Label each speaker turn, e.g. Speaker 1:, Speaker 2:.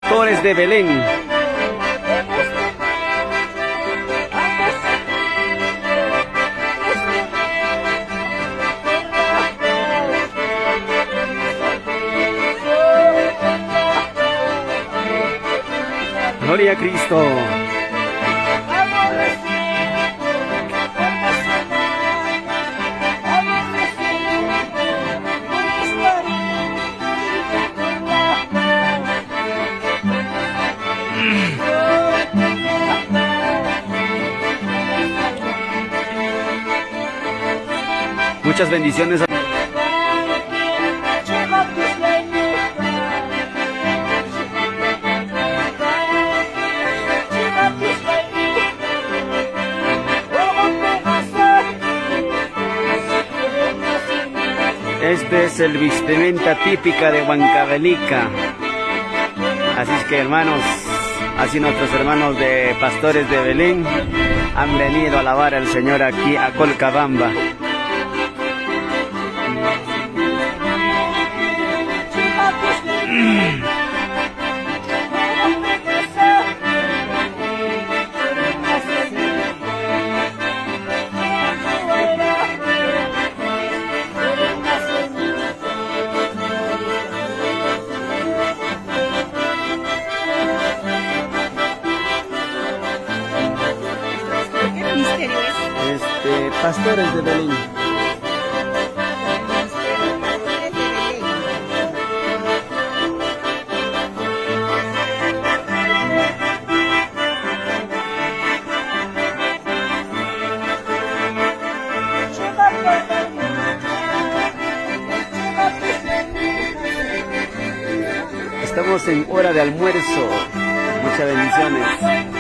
Speaker 1: Pastores de Belén. Gloria a Cristo. Muchas bendiciones. Este es el vestimenta típica de Huancavelica. Así es que, hermanos, así nuestros hermanos de Pastores de Belén han venido a alabar al Señor aquí a Colcabamba. Pastores de Belén. Estamos en hora de almuerzo. Muchas bendiciones.